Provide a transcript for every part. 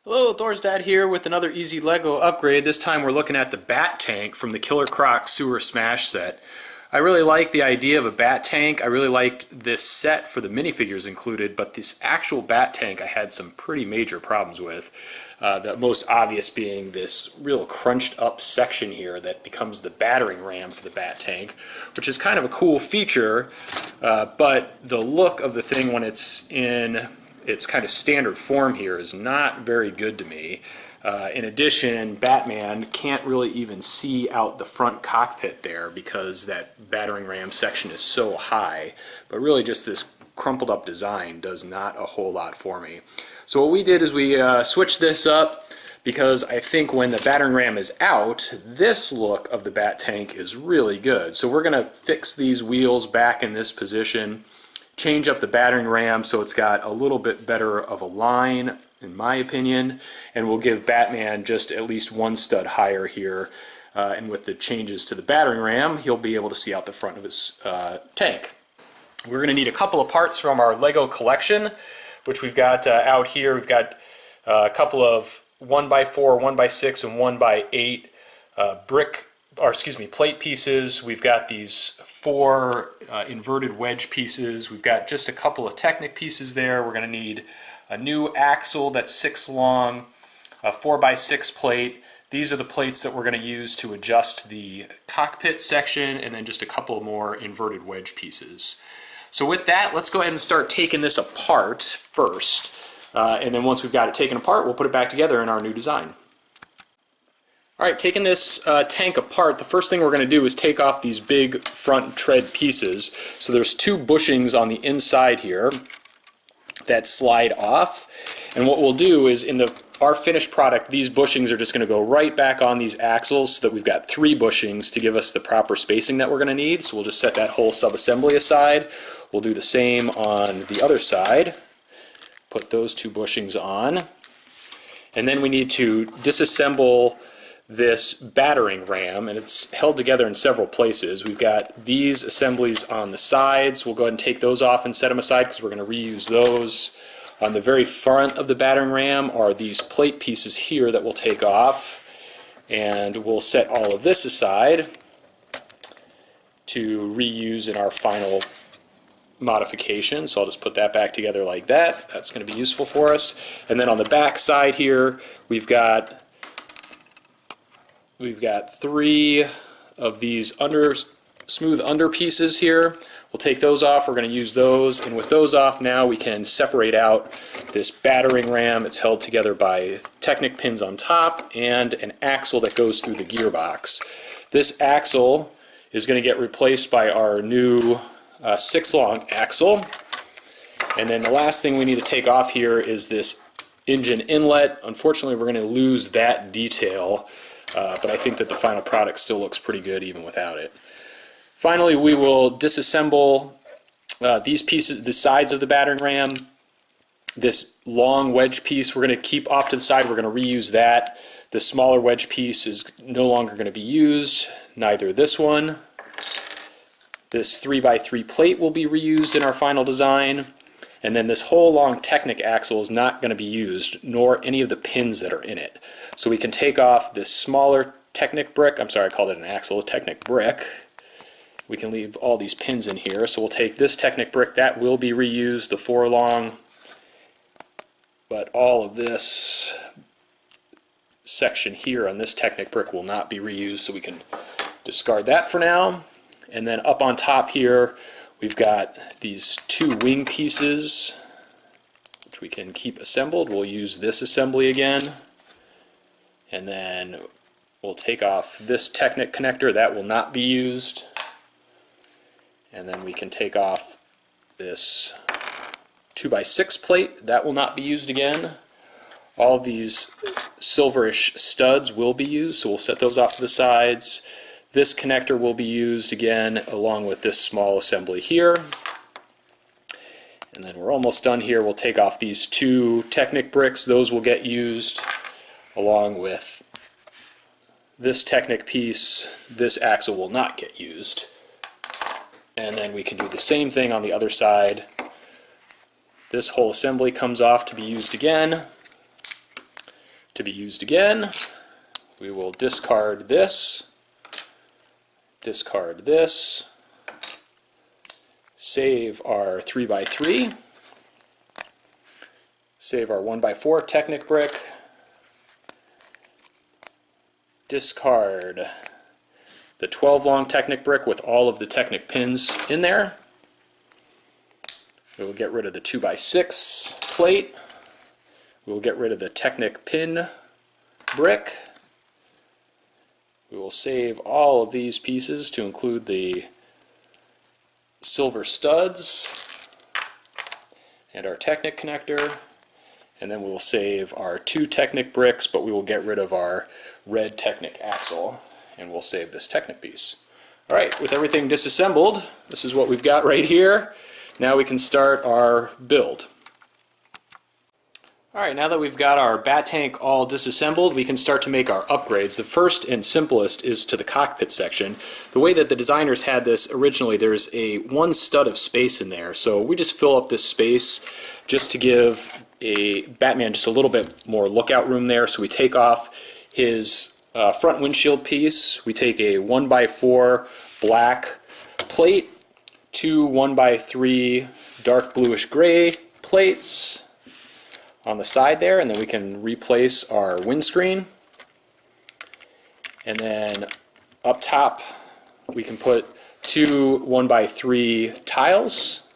Hello, Thor's Dad here with another easy Lego upgrade. This time we're looking at the bat tank from the Killer Croc Sewer Smash set. I really like the idea of a bat tank. I really liked this set for the minifigures included, but this actual bat tank I had some pretty major problems with. The most obvious being this real crunched up section here that becomes the battering ram for the bat tank, which is kind of a cool feature, but the look of the thing when it's in its kind of standard form here is not very good to me. In addition, Batman can't really even see out the front cockpit there because that battering ram section is so high, but really just this crumpled up design does not a whole lot for me. So what we did is we switched this up because I think when the battering ram is out, this look of the bat tank is really good. So we're going to fix these wheels back in this position, change up the battering ram so it's got a little bit better of a line, in my opinion, and we'll give Batman just at least one stud higher here, and with the changes to the battering ram he'll be able to see out the front of his tank. We're going to need a couple of parts from our Lego collection, which we've got out here. We've got a couple of 1x4, 1x6, and 1x8 plate pieces. We've got these 4 inverted wedge pieces. We've got just a couple of Technic pieces there. We're going to need a new axle that's 6 long, a 4x6 plate. These are the plates that we're going to use to adjust the cockpit section, and then just a couple more inverted wedge pieces. So with that, let's go ahead and start taking this apart first. And then once we've got it taken apart, we'll put it back together in our new design. Alright, taking this tank apart, the first thing we're going to do is take off these big front tread pieces. So there's 2 bushings on the inside here that slide off. And what we'll do is in our finished product, these bushings are just going to go right back on these axles so that we've got 3 bushings to give us the proper spacing that we're going to need. So we'll just set that whole sub-assembly aside. We'll do the same on the other side. Put those 2 bushings on. And then we need to disassemble this battering ram, and it's held together in several places. We've got these assemblies on the sides. We'll go ahead and take those off and set them aside because we're going to reuse those. On the very front of the battering ram are these plate pieces here that we'll take off, and we'll set all of this aside to reuse in our final modification. So I'll just put that back together like that. That's going to be useful for us. And then on the back side here, we've got 3 of these smooth under pieces here. We'll take those off. We're going to use those, and with those off now we can separate out this battering ram. It's held together by Technic pins on top and an axle that goes through the gearbox. This axle is going to get replaced by our new 6 long axle. And then the last thing we need to take off here is this engine inlet. Unfortunately, we're going to lose that detail. But I think that the final product still looks pretty good even without it. Finally, we will disassemble these pieces, the sides of the battering ram. This long wedge piece we're going to keep off to the side. We're going to reuse that. The smaller wedge piece is no longer going to be used. Neither this one. This 3x3 plate will be reused in our final design. And then this whole long Technic axle is not going to be used, nor any of the pins that are in it. So we can take off this smaller Technic brick. I'm sorry, I called it an axle, a Technic brick. We can leave all these pins in here. So we'll take this Technic brick, that will be reused, the 4 long. But all of this section here on this Technic brick will not be reused, so we can discard that for now. And then up on top here, we've got these 2 wing pieces, which we can keep assembled. We'll use this assembly again. And then we'll take off this Technic connector. That will not be used. And then we can take off this 2x6 plate. That will not be used again. All of these silverish studs will be used, so we'll set those off to the sides. This connector will be used again, along with this small assembly here. And then we're almost done here. We'll take off these 2 Technic bricks. Those will get used along with this Technic piece. This axle will not get used. And then we can do the same thing on the other side. This whole assembly comes off to be used again. to be used again. We will discard this, save our 3x3, save our 1x4 Technic brick, discard the 12 long Technic brick with all of the Technic pins in there. We will get rid of the 2x6 plate. We will get rid of the Technic pin brick. We will save all of these pieces to include the silver studs and our Technic connector. And then we will save our 2 Technic bricks, but we will get rid of our red Technic axle, and we'll save this Technic piece. Alright, with everything disassembled, this is what we've got right here. Now we can start our build. Alright, now that we've got our bat tank all disassembled, we can start to make our upgrades. The first and simplest is to the cockpit section. The way that the designers had this originally, there's a 1 stud of space in there, so we just fill up this space just to give a Batman just a little bit more lookout room there. So we take off his front windshield piece, we take a 1x4 black plate, 2 1x3 dark bluish gray plates on the side there, and then we can replace our windscreen. And then up top we can put 2 1x3 tiles.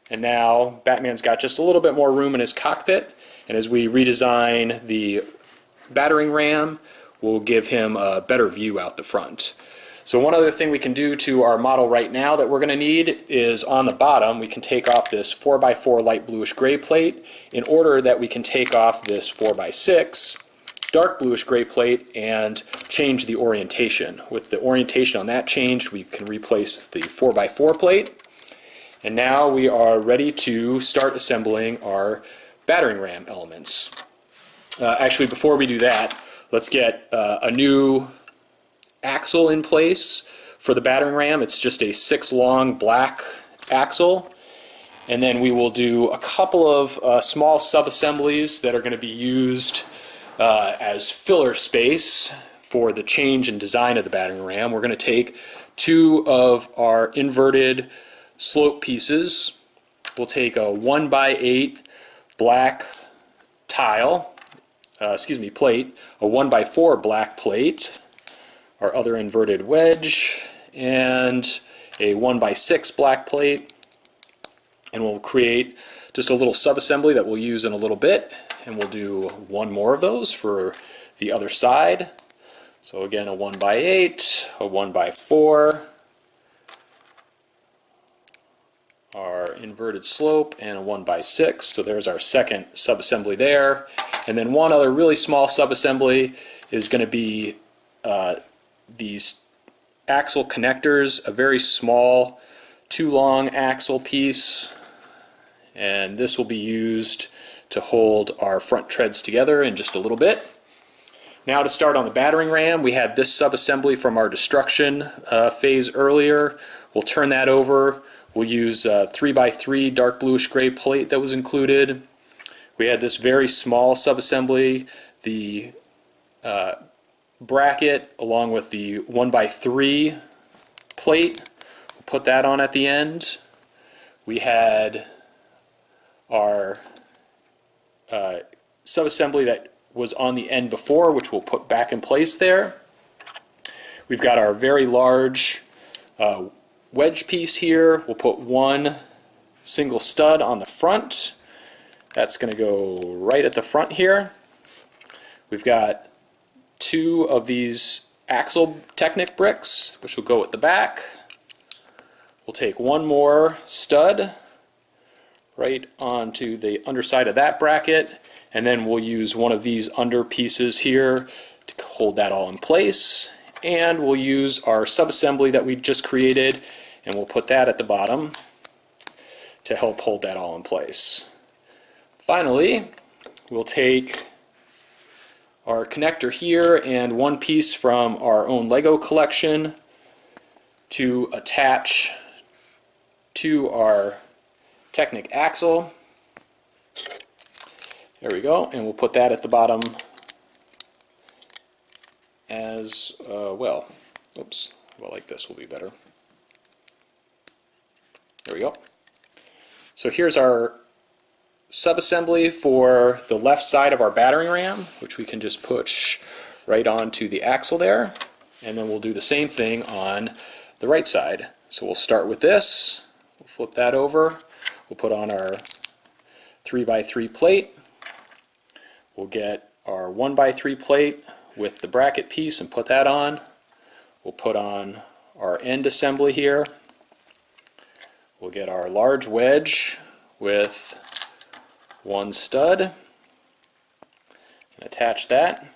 And now Batman's got just a little bit more room in his cockpit, and as we redesign the battering ram, we'll give him a better view out the front. So one other thing we can do to our model right now that we're going to need is on the bottom we can take off this 4x4 light bluish gray plate in order that we can take off this 4x6 dark bluish gray plate and change the orientation. With the orientation on that changed, we can replace the 4x4 plate. And now we are ready to start assembling our battering ram elements. Actually, before we do that, let's get a new axle in place for the battering ram. It's just a 6 long black axle. And then we will do a couple of small sub-assemblies that are going to be used as filler space for the change in design of the battering ram. We're going to take 2 of our inverted slope pieces. We'll take a 1x8 black tile, plate, a 1x4 black plate, our other inverted wedge, and a 1x6 black plate. And we'll create just a little sub-assembly that we'll use in a little bit, and we'll do 1 more of those for the other side. So again, a 1x8, a 1x4, our inverted slope, and a 1x6. So there's our second sub-assembly there. And then one other really small sub-assembly is going to be these axle connectors, a very small 2 long axle piece, and this will be used to hold our front treads together in just a little bit. Now to start on the battering ram, we had this sub-assembly from our destruction phase earlier. We'll turn that over. We'll use a 3x3 dark bluish gray plate that was included. We had this very small sub-assembly, the bracket along with the 1x3 plate. We'll put that on at the end. We had our sub-assembly that was on the end before, which we'll put back in place there. We've got our very large wedge piece here. We'll put 1 single stud on the front. That's going to go right at the front here. We've got 2 of these axle Technic bricks, which will go at the back. We'll take 1 more stud right onto the underside of that bracket, and then we'll use one of these under pieces here to hold that all in place. And we'll use our sub-assembly that we just created, and we'll put that at the bottom to help hold that all in place. Finally, we'll take our connector here and 1 piece from our own Lego collection to attach to our Technic axle. There we go, and we'll put that at the bottom as well. Oops, well, like this will be better. There we go. So here's our subassembly for the left side of our battering ram, which we can just push right onto the axle there, and then we'll do the same thing on the right side. So we'll start with this, we'll flip that over, we'll put on our 3x3 plate, we'll get our 1x3 plate with the bracket piece and put that on, we'll put on our end assembly here, we'll get our large wedge with one stud and attach that.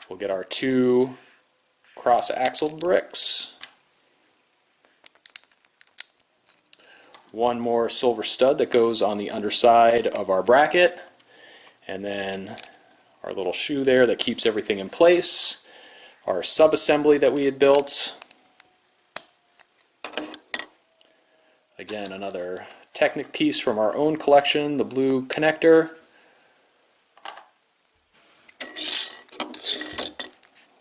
We'll get our two cross axle bricks, one more silver stud that goes on the underside of our bracket, and then our little shoe there that keeps everything in place, our subassembly that we had built, again another Technic piece from our own collection, the blue connector,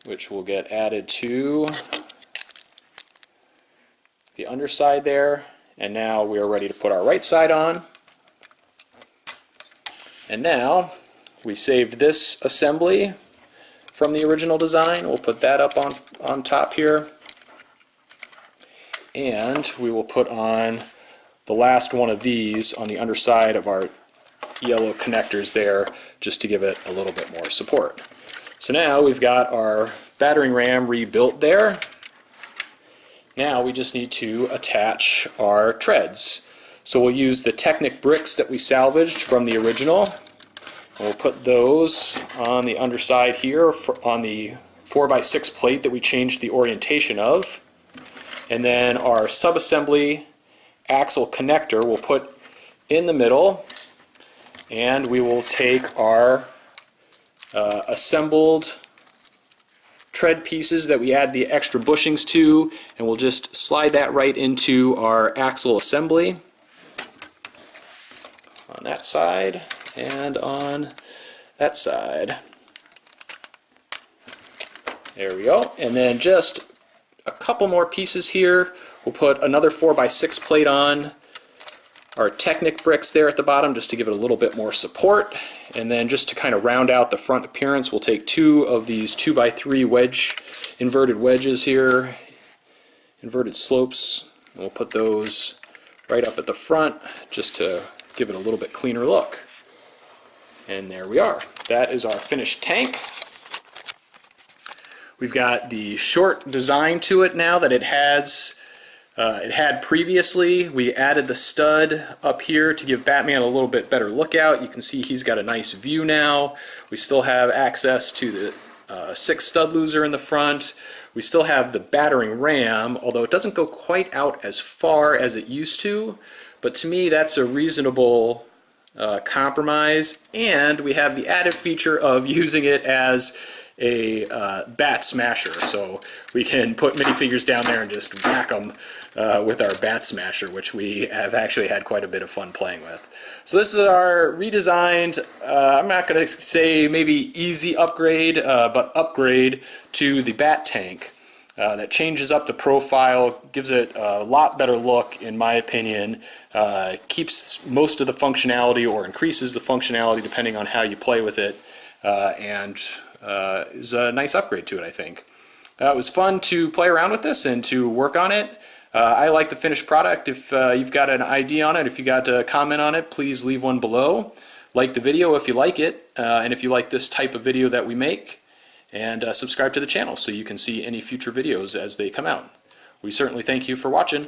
which will get added to the underside there. And now we are ready to put our right side on. And now we saved this assembly from the original design. We'll put that up on top here. And we will put on the last one of these on the underside of our yellow connectors there, just to give it a little bit more support. So now we've got our battering ram rebuilt there. Now we just need to attach our treads. So we'll use the Technic bricks that we salvaged from the original, and we'll put those on the underside here on the 4x6 plate that we changed the orientation of. And then our subassembly axle connector we'll put in the middle, and we will take our assembled tread pieces that we add the extra bushings to, and we'll just slide that right into our axle assembly on that side and on that side. There we go. And then just a couple more pieces here. We'll put another 4x6 plate on, our Technic bricks there at the bottom just to give it a little bit more support, and then just to kind of round out the front appearance, we'll take two of these 2x3 inverted wedges here, inverted slopes, and we'll put those right up at the front just to give it a little bit cleaner look. And there we are. That is our finished tank. We've got the short design to it now that it has. It had previously. We added the stud up here to give Batman a little bit better lookout. You can see he's got a nice view now. We still have access to the 6 stud loser in the front. We still have the battering ram, although it doesn't go quite out as far as it used to. But to me, that's a reasonable compromise. And we have the added feature of using it as a bat smasher, so we can put minifigures down there and just whack them with our bat smasher, which we have actually had quite a bit of fun playing with. So this is our redesigned, I'm not going to say maybe easy upgrade, but upgrade to the bat tank that changes up the profile, gives it a lot better look in my opinion, keeps most of the functionality or increases the functionality depending on how you play with it, and is a nice upgrade to it, I think. It was fun to play around with this and to work on it. I like the finished product. If you've got an idea on it, if you got a comment on it, please leave one below. Like the video if you like it, and if you like this type of video that we make, and subscribe to the channel so you can see any future videos as they come out. We certainly thank you for watching.